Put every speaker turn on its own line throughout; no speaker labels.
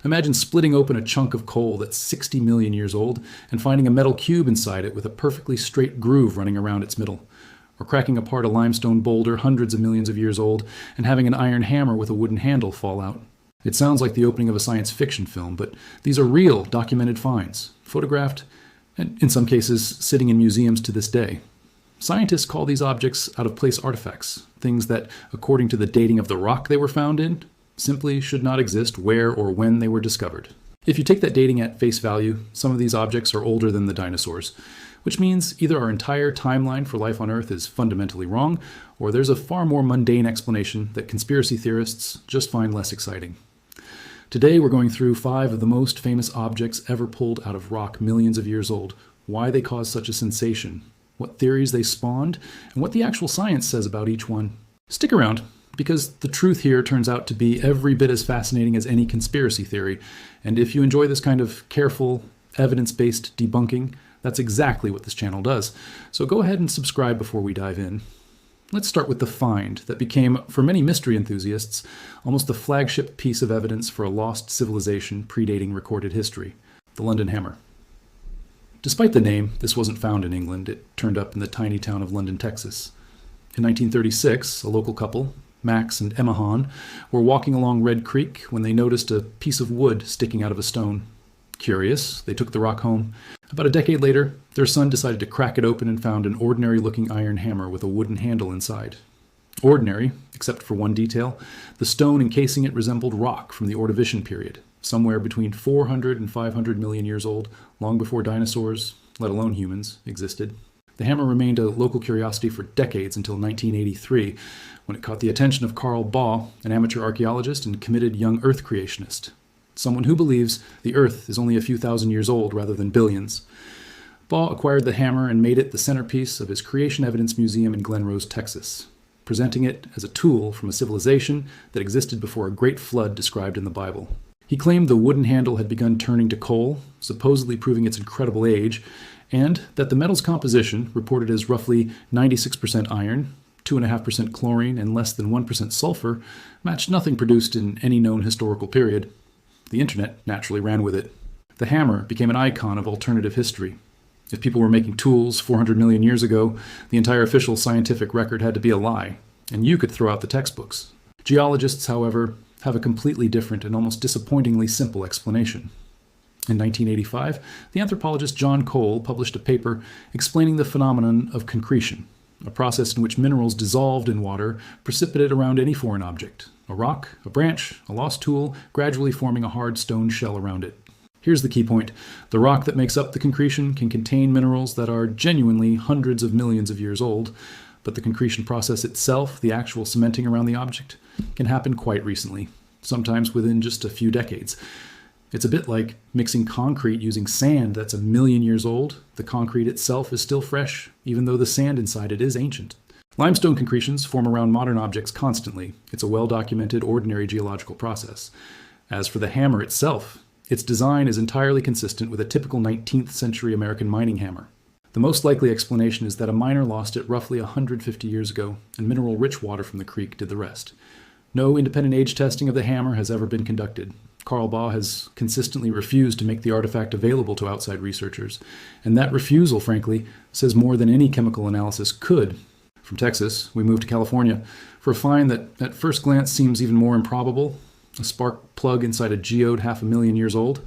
Imagine splitting open a chunk of coal that's 60 million years old and finding a metal cube inside it with a perfectly straight groove running around its middle. Or cracking apart a limestone boulder hundreds of millions of years old and having an iron hammer with a wooden handle fall out. It sounds like the opening of a science fiction film, but these are real, documented finds, photographed, and in some cases, sitting in museums to this day. Scientists call these objects out-of-place artifacts, things that, according to the dating of the rock they were found in, simply should not exist where or when they were discovered. If you take that dating at face value, some of these objects are older than the dinosaurs, which means either our entire timeline for life on Earth is fundamentally wrong, or there's a far more mundane explanation that conspiracy theorists just find less exciting. Today we're going through 5 of the most famous objects ever pulled out of rock millions of years old, why they caused such a sensation, what theories they spawned, and what the actual science says about each one. Stick around, because the truth here turns out to be every bit as fascinating as any conspiracy theory, and if you enjoy this kind of careful, evidence-based debunking, that's exactly what this channel does. So go ahead and subscribe before we dive in. Let's start with the find that became, for many mystery enthusiasts, almost the flagship piece of evidence for a lost civilization predating recorded history, the London Hammer. Despite the name, this wasn't found in England. It turned up in the tiny town of London, Texas. In 1936, a local couple, Max and Emma Hahn, were walking along Red Creek when they noticed a piece of wood sticking out of a stone. Curious, they took the rock home. About a decade later, their son decided to crack it open and found an ordinary-looking iron hammer with a wooden handle inside. Ordinary, except for one detail, the stone encasing it resembled rock from the Ordovician period, somewhere between 400 and 500 million years old, long before dinosaurs, let alone humans, existed. The hammer remained a local curiosity for decades until 1983, when it caught the attention of Carl Baugh, an amateur archaeologist and committed young Earth creationist. Someone who believes the Earth is only a few thousand years old rather than billions. Baugh acquired the hammer and made it the centerpiece of his Creation Evidence Museum in Glen Rose, Texas, presenting it as a tool from a civilization that existed before a great flood described in the Bible. He claimed the wooden handle had begun turning to coal, supposedly proving its incredible age, and that the metal's composition, reported as roughly 96% iron, 2.5% chlorine, and less than 1% sulfur, matched nothing produced in any known historical period. The internet naturally ran with it. The hammer became an icon of alternative history. If people were making tools 400 million years ago, the entire official scientific record had to be a lie, and you could throw out the textbooks. Geologists, however, have a completely different and almost disappointingly simple explanation. In 1985, the anthropologist John Cole published a paper explaining the phenomenon of concretion, a process in which minerals dissolved in water precipitate around any foreign object, a rock, a branch, a lost tool, gradually forming a hard stone shell around it. Here's the key point. The rock that makes up the concretion can contain minerals that are genuinely hundreds of millions of years old, but the concretion process itself, the actual cementing around the object, can happen quite recently, sometimes within just a few decades. It's a bit like mixing concrete using sand that's 1 million years old. The concrete itself is still fresh, even though the sand inside it is ancient. Limestone concretions form around modern objects constantly. It's a well-documented, ordinary geological process. As for the hammer itself, its design is entirely consistent with a typical 19th century American mining hammer. The most likely explanation is that a miner lost it roughly 150 years ago, and mineral-rich water from the creek did the rest. No independent age testing of the hammer has ever been conducted. Carl Baugh has consistently refused to make the artifact available to outside researchers, and that refusal, frankly, says more than any chemical analysis could. From Texas, we move to California for a find that at first glance seems even more improbable, a spark plug inside a geode 500,000 years old.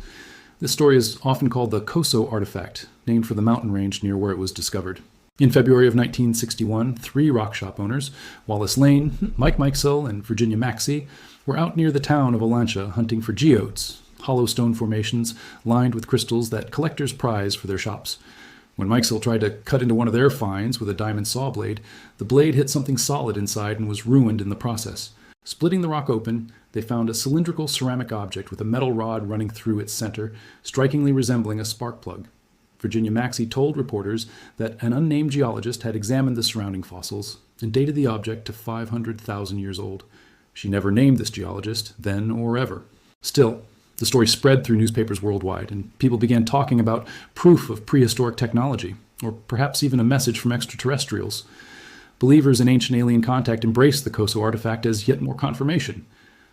This story is often called the Coso artifact, named for the mountain range near where it was discovered. In February of 1961, 3 rock shop owners, Wallace Lane, Mike Mikesell, and Virginia Maxey, were out near the town of Olancha hunting for geodes, hollow stone formations lined with crystals that collectors prize for their shops. When Mikesell tried to cut into one of their finds with a diamond saw blade, the blade hit something solid inside and was ruined in the process. Splitting the rock open, they found a cylindrical ceramic object with a metal rod running through its center, strikingly resembling a spark plug. Virginia Maxey told reporters that an unnamed geologist had examined the surrounding fossils and dated the object to 500,000 years old. She never named this geologist, then or ever. Still, the story spread through newspapers worldwide, and people began talking about proof of prehistoric technology, or perhaps even a message from extraterrestrials. Believers in ancient alien contact embraced the Coso artifact as yet more confirmation.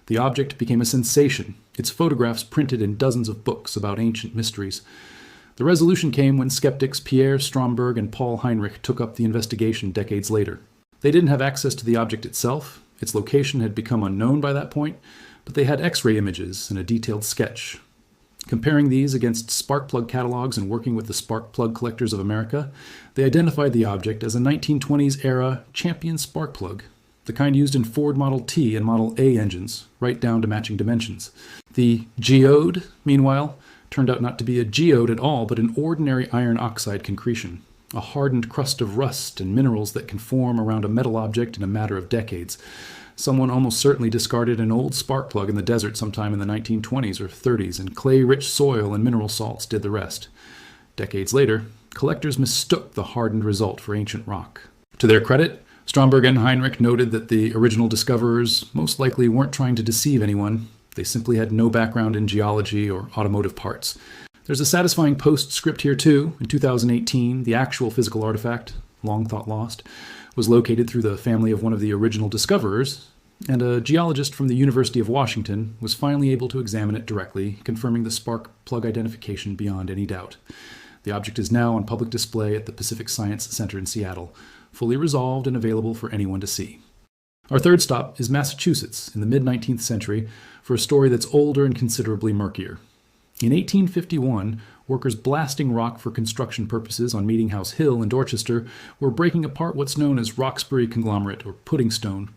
The object became a sensation, its photographs printed in dozens of books about ancient mysteries. The resolution came when skeptics Pierre Stromberg and Paul Heinrich took up the investigation decades later. They didn't have access to the object itself, its location had become unknown by that point, but they had X-ray images and a detailed sketch. Comparing these against spark plug catalogs and working with the spark plug collectors of America, they identified the object as a 1920s-era champion spark plug, the kind used in Ford Model T and Model A engines, right down to matching dimensions. The geode, meanwhile, turned out not to be a geode at all, but an ordinary iron oxide concretion, a hardened crust of rust and minerals that can form around a metal object in a matter of decades. Someone almost certainly discarded an old spark plug in the desert sometime in the 1920s or 30s, and clay-rich soil and mineral salts did the rest. Decades later, collectors mistook the hardened result for ancient rock. To their credit, Stromberg and Heinrich noted that the original discoverers most likely weren't trying to deceive anyone. They simply had no background in geology or automotive parts. There's a satisfying postscript here too. In 2018, the actual physical artifact, long thought lost, was located through the family of one of the original discoverers, and a geologist from the University of Washington was finally able to examine it directly, confirming the spark plug identification beyond any doubt. The object is now on public display at the Pacific Science Center in Seattle, fully resolved and available for anyone to see. Our third stop is Massachusetts in the mid-19th century for a story that's older and considerably murkier. In 1851, workers blasting rock for construction purposes on Meeting House Hill in Dorchester were breaking apart what's known as Roxbury conglomerate, or pudding stone.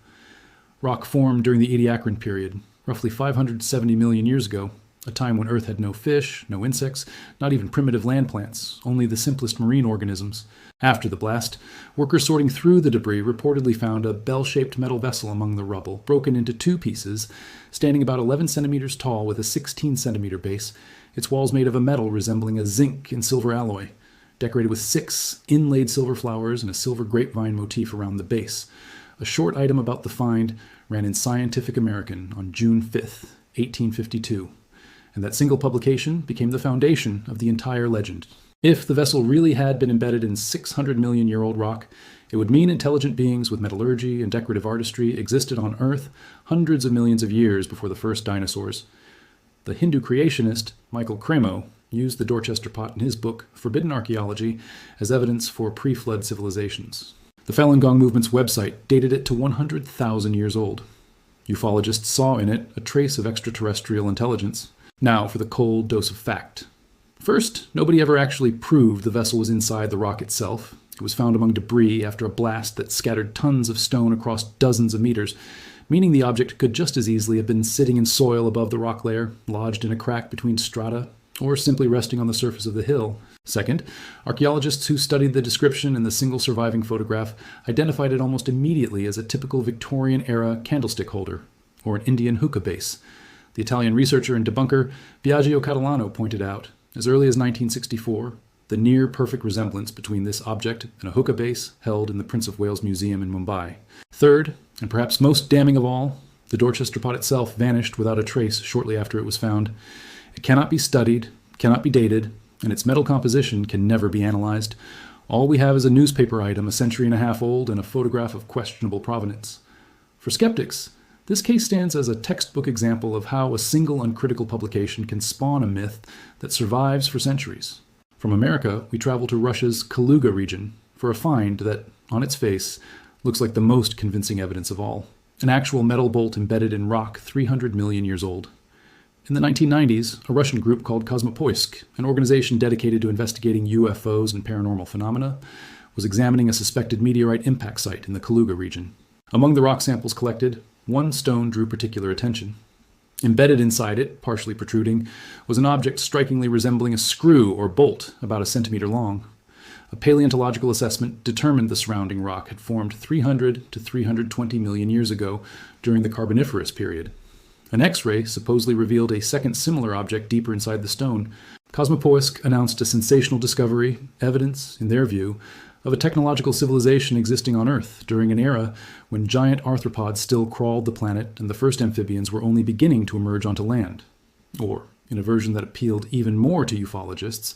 Rock formed during the Ediacaran period, roughly 570 million years ago, a time when Earth had no fish, no insects, not even primitive land plants, only the simplest marine organisms. After the blast, workers sorting through the debris reportedly found a bell-shaped metal vessel among the rubble, broken into two pieces, standing about 11 centimeters tall with a 16-centimeter base, its walls made of a metal resembling a zinc and silver alloy, decorated with 6 inlaid silver flowers and a silver grapevine motif around the base. A short item about the find ran in Scientific American on June 5th, 1852. And that single publication became the foundation of the entire legend. If the vessel really had been embedded in 600-million-year-old rock, it would mean intelligent beings with metallurgy and decorative artistry existed on Earth hundreds of millions of years before the first dinosaurs. The Hindu creationist Michael Cremo used the Dorchester pot in his book, Forbidden Archaeology, as evidence for pre-flood civilizations. The Falun Gong movement's website dated it to 100,000 years old. Ufologists saw in it a trace of extraterrestrial intelligence. Now for the cold dose of fact. First, nobody ever actually proved the vessel was inside the rock itself. It was found among debris after a blast that scattered tons of stone across dozens of meters, meaning the object could just as easily have been sitting in soil above the rock layer, lodged in a crack between strata, or simply resting on the surface of the hill. Second, archaeologists who studied the description in the single surviving photograph identified it almost immediately as a typical Victorian-era candlestick holder, or an Indian hookah base. The Italian researcher and debunker Biagio Catalano pointed out, as early as 1964, the near-perfect resemblance between this object and a hookah base held in the Prince of Wales Museum in Mumbai. Third, and perhaps most damning of all, the Dorchester pot itself vanished without a trace shortly after it was found. It cannot be studied, cannot be dated, and its metal composition can never be analyzed. All we have is a newspaper item a century and a half old and a photograph of questionable provenance. For skeptics, this case stands as a textbook example of how a single uncritical publication can spawn a myth that survives for centuries. From America, we travel to Russia's Kaluga region for a find that, on its face, looks like the most convincing evidence of all. An actual metal bolt embedded in rock 300 million years old. In the 1990s, a Russian group called Kosmopoisk, an organization dedicated to investigating UFOs and paranormal phenomena, was examining a suspected meteorite impact site in the Kaluga region. Among the rock samples collected, one stone drew particular attention. Embedded inside it, partially protruding, was an object strikingly resembling a screw or bolt about a centimeter long. A paleontological assessment determined the surrounding rock had formed 300 to 320 million years ago during the Carboniferous period. An X-ray supposedly revealed a second similar object deeper inside the stone. Kosmopoisk announced a sensational discovery, evidence, in their view, of a technological civilization existing on Earth during an era when giant arthropods still crawled the planet and the first amphibians were only beginning to emerge onto land. Or, in a version that appealed even more to ufologists,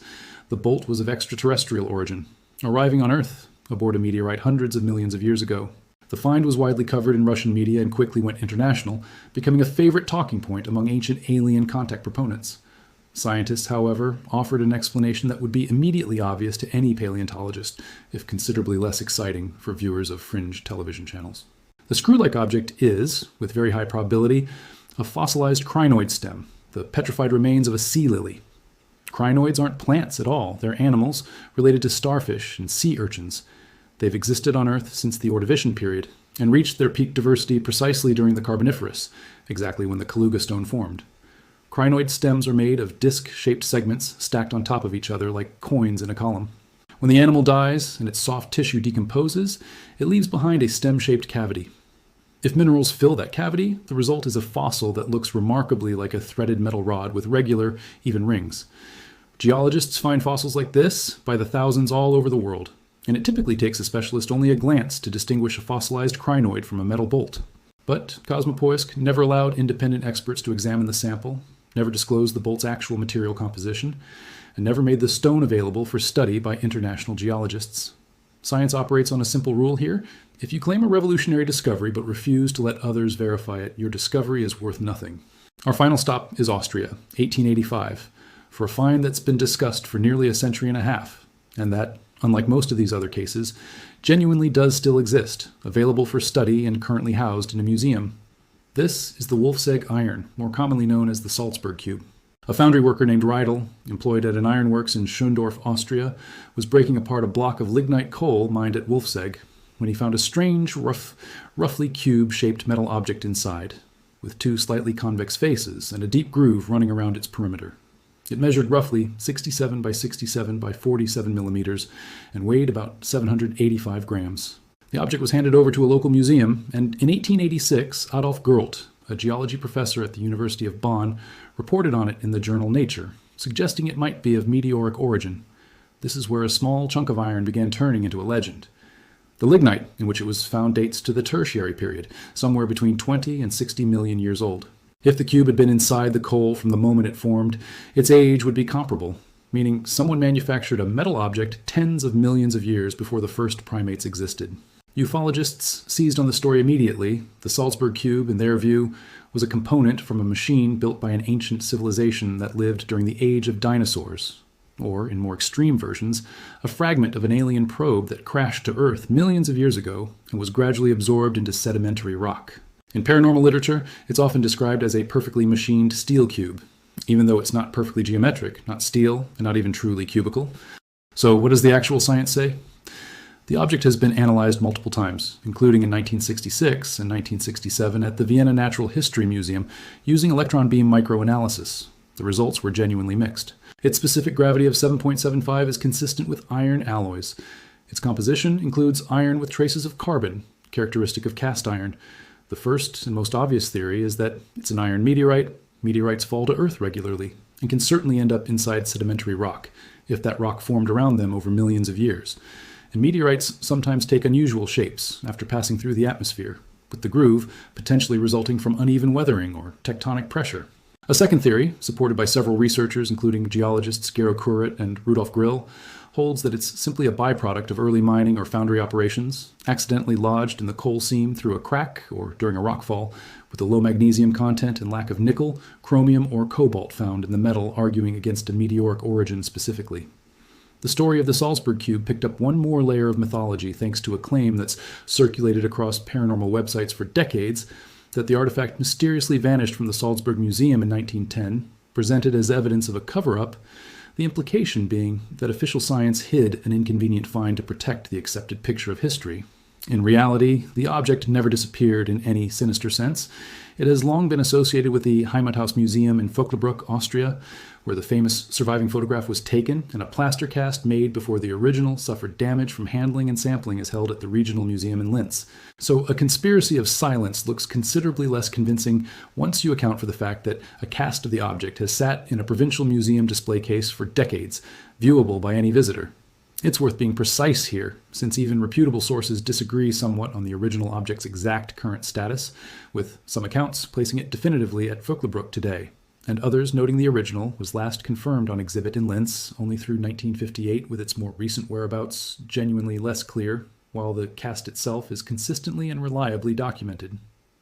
the bolt was of extraterrestrial origin, arriving on Earth aboard a meteorite hundreds of millions of years ago. The find was widely covered in Russian media and quickly went international, becoming a favorite talking point among ancient alien contact proponents. Scientists, however, offered an explanation that would be immediately obvious to any paleontologist, if considerably less exciting for viewers of fringe television channels. The screw-like object is, with very high probability, a fossilized crinoid stem, the petrified remains of a sea lily. Crinoids aren't plants at all. They're animals related to starfish and sea urchins. They've existed on Earth since the Ordovician period and reached their peak diversity precisely during the Carboniferous, exactly when the Kaluga stone formed. Crinoid stems are made of disc-shaped segments stacked on top of each other like coins in a column. When the animal dies and its soft tissue decomposes, it leaves behind a stem-shaped cavity. If minerals fill that cavity, the result is a fossil that looks remarkably like a threaded metal rod with regular, even rings. Geologists find fossils like this by the thousands all over the world, and it typically takes a specialist only a glance to distinguish a fossilized crinoid from a metal bolt. But Cosmopoisk never allowed independent experts to examine the sample, never disclosed the bolt's actual material composition, and never made the stone available for study by international geologists. Science operates on a simple rule here. If you claim a revolutionary discovery but refuse to let others verify it, your discovery is worth nothing. Our final stop is Austria, 1885, for a find that's been discussed for nearly a century and a half, and that, unlike most of these other cases, genuinely does still exist, available for study and currently housed in a museum. This is the wolf's egg iron, more commonly known as the Salzburg Cube. A foundry worker named Riedel, employed at an ironworks in Schöndorf, Austria, was breaking apart a block of lignite coal mined at Wolf's Egg when he found a strange, roughly cube-shaped metal object inside, with two slightly convex faces and a deep groove running around its perimeter. It measured roughly 67 by 67 by 47 millimeters and weighed about 785 grams. The object was handed over to a local museum, and in 1886, Adolf Gerlt, a geology professor at the University of Bonn, reported on it in the journal Nature, suggesting it might be of meteoric origin. This is where a small chunk of iron began turning into a legend. The lignite in which it was found dates to the Tertiary period, somewhere between 20 and 60 million years old. If the cube had been inside the coal from the moment it formed, its age would be comparable, meaning someone manufactured a metal object tens of millions of years before the first primates existed. Ufologists seized on the story immediately. The Salzburg Cube, in their view, was a component from a machine built by an ancient civilization that lived during the age of dinosaurs, or, in more extreme versions, a fragment of an alien probe that crashed to Earth millions of years ago and was gradually absorbed into sedimentary rock. In paranormal literature, it's often described as a perfectly machined steel cube, even though it's not perfectly geometric, not steel, and not even truly cubical. So what does the actual science say? The object has been analyzed multiple times, including in 1966 and 1967 at the Vienna Natural History Museum using electron beam microanalysis. The results were genuinely mixed. Its specific gravity of 7.75 is consistent with iron alloys. Its composition includes iron with traces of carbon, characteristic of cast iron. The first and most obvious theory is that it's an iron meteorite. Meteorites fall to Earth regularly and can certainly end up inside sedimentary rock, if that rock formed around them over millions of years. And meteorites sometimes take unusual shapes after passing through the atmosphere, with the groove potentially resulting from uneven weathering or tectonic pressure. A second theory, supported by several researchers including geologists Gero Kuret and Rudolf Grill, holds that it's simply a byproduct of early mining or foundry operations, accidentally lodged in the coal seam through a crack or during a rockfall, with a low magnesium content and lack of nickel, chromium, or cobalt found in the metal arguing against a meteoric origin specifically. The story of the Salzburg Cube picked up one more layer of mythology thanks to a claim that's circulated across paranormal websites for decades that the artifact mysteriously vanished from the Salzburg Museum in 1910, presented as evidence of a cover-up, the implication being that official science hid an inconvenient find to protect the accepted picture of history. In reality, the object never disappeared in any sinister sense. It has long been associated with the Heimathaus Museum in Vöcklabruck, Austria, where the famous surviving photograph was taken, and a plaster cast made before the original suffered damage from handling and sampling is held at the regional museum in Linz. So a conspiracy of silence looks considerably less convincing once you account for the fact that a cast of the object has sat in a provincial museum display case for decades, viewable by any visitor. It's worth being precise here, since even reputable sources disagree somewhat on the original object's exact current status, with some accounts placing it definitively at Vöcklabruck today, and others noting the original was last confirmed on exhibit in Linz only through 1958, with its more recent whereabouts genuinely less clear, while the cast itself is consistently and reliably documented.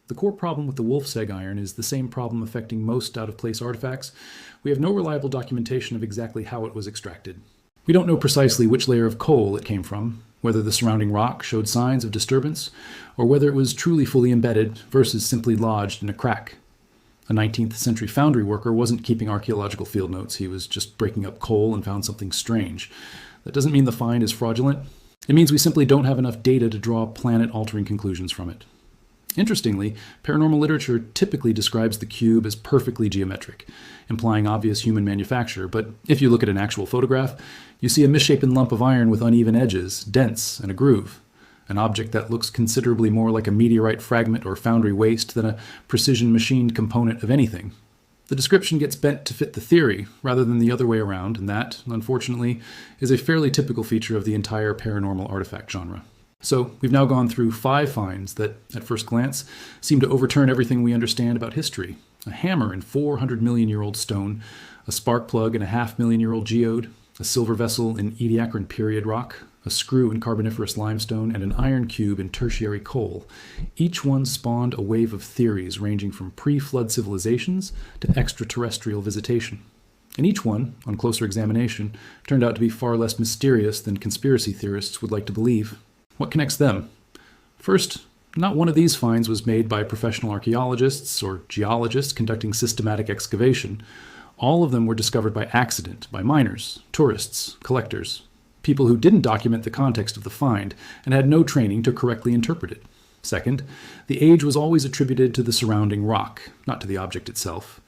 The core problem with the wolf's egg iron is the same problem affecting most out-of-place artifacts. We have no reliable documentation of exactly how it was extracted. We don't know precisely which layer of coal it came from, whether the surrounding rock showed signs of disturbance, or whether it was truly fully embedded versus simply lodged in a crack. A 19th century foundry worker wasn't keeping archaeological field notes, he was just breaking up coal and found something strange. That doesn't mean the find is fraudulent. It means we simply don't have enough data to draw planet-altering conclusions from it. Interestingly, paranormal literature typically describes the cube as perfectly geometric, implying obvious human manufacture, but if you look at an actual photograph, you see a misshapen lump of iron with uneven edges, dents, and a groove, an object that looks considerably more like a meteorite fragment or foundry waste than a precision machined component of anything. The description gets bent to fit the theory rather than the other way around, and that, unfortunately, is a fairly typical feature of the entire paranormal artifact genre. So, we've now gone through 5 finds that, at first glance, seem to overturn everything we understand about history. A hammer in 400-million-year-old stone, a spark plug in a half-million-year-old geode, a silver vessel in Ediacaran period rock, a screw in Carboniferous limestone, and an iron cube in tertiary coal. Each one spawned a wave of theories ranging from pre-flood civilizations to extraterrestrial visitation. And each one, on closer examination, turned out to be far less mysterious than conspiracy theorists would like to believe. What connects them? First, not one of these finds was made by professional archaeologists or geologists conducting systematic excavation. All of them were discovered by accident, by miners, tourists, collectors, people who didn't document the context of the find and had no training to correctly interpret it. Second, the age was always attributed to the surrounding rock, not to the object itself.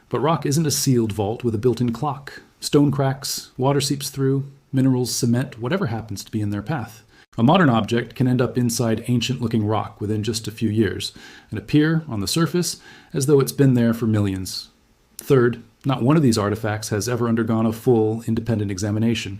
But rock isn't a sealed vault with a built-in clock. Stone cracks, water seeps through, minerals, cement, whatever happens to be in their path. A modern object can end up inside ancient-looking rock within just a few years and appear on the surface as though it's been there for millions. Third, not one of these artifacts has ever undergone a full, independent examination.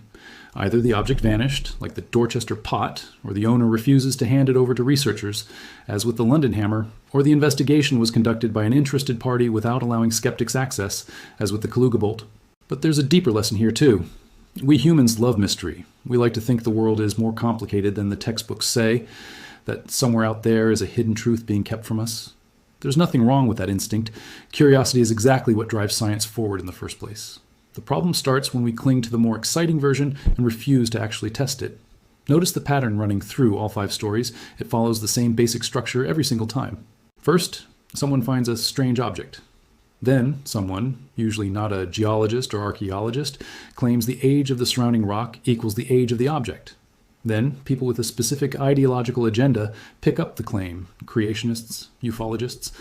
Either the object vanished, like the Dorchester pot, or the owner refuses to hand it over to researchers, as with the London hammer, or the investigation was conducted by an interested party without allowing skeptics access, as with the Kaluga bolt. But there's a deeper lesson here, too. We humans love mystery. We like to think the world is more complicated than the textbooks say, that somewhere out there is a hidden truth being kept from us. There's nothing wrong with that instinct. Curiosity is exactly what drives science forward in the first place. The problem starts when we cling to the more exciting version and refuse to actually test it. Notice the pattern running through all 5 stories. It follows the same basic structure every single time. First, someone finds a strange object. Then, someone, usually not a geologist or archaeologist, claims the age of the surrounding rock equals the age of the object. Then, people with a specific ideological agenda pick up the claim: creationists, ufologists,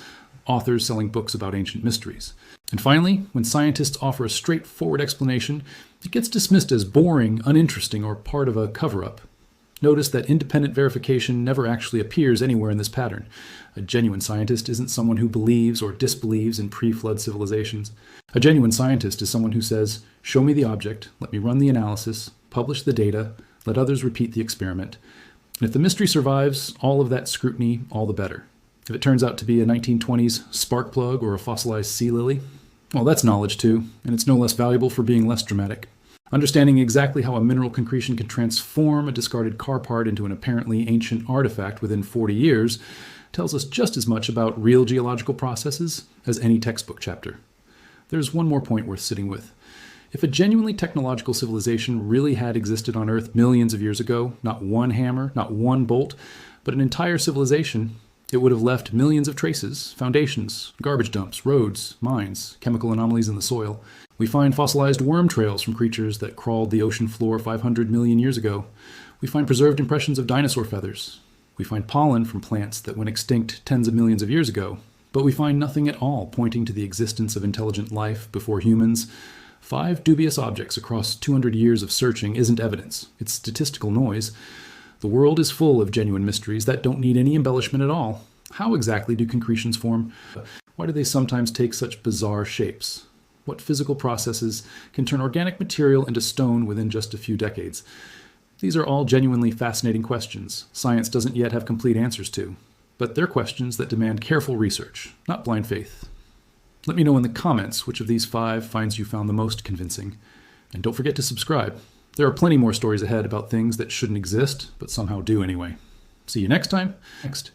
authors selling books about ancient mysteries. And finally, when scientists offer a straightforward explanation, it gets dismissed as boring, uninteresting, or part of a cover-up. Notice that independent verification never actually appears anywhere in this pattern. A genuine scientist isn't someone who believes or disbelieves in pre-flood civilizations. A genuine scientist is someone who says, show me the object, let me run the analysis, publish the data, let others repeat the experiment. And if the mystery survives all of that scrutiny, all the better. If it turns out to be a 1920s spark plug or a fossilized sea lily, well, that's knowledge too, and it's no less valuable for being less dramatic. Understanding exactly how a mineral concretion can transform a discarded car part into an apparently ancient artifact within 40 years tells us just as much about real geological processes as any textbook chapter. There's one more point worth sitting with. If a genuinely technological civilization really had existed on Earth millions of years ago, not one hammer, not one bolt, but an entire civilization, it would have left millions of traces, foundations, garbage dumps, roads, mines, chemical anomalies in the soil. We find fossilized worm trails from creatures that crawled the ocean floor 500 million years ago. We find preserved impressions of dinosaur feathers. We find pollen from plants that went extinct tens of millions of years ago. But we find nothing at all pointing to the existence of intelligent life before humans. 5 dubious objects across 200 years of searching isn't evidence. It's statistical noise. The world is full of genuine mysteries that don't need any embellishment at all. How exactly do concretions form? Why do they sometimes take such bizarre shapes? What physical processes can turn organic material into stone within just a few decades? These are all genuinely fascinating questions science doesn't yet have complete answers to. But they're questions that demand careful research, not blind faith. Let me know in the comments which of these 5 finds you found the most convincing. And don't forget to subscribe. There are plenty more stories ahead about things that shouldn't exist, but somehow do anyway. See you next time. Next.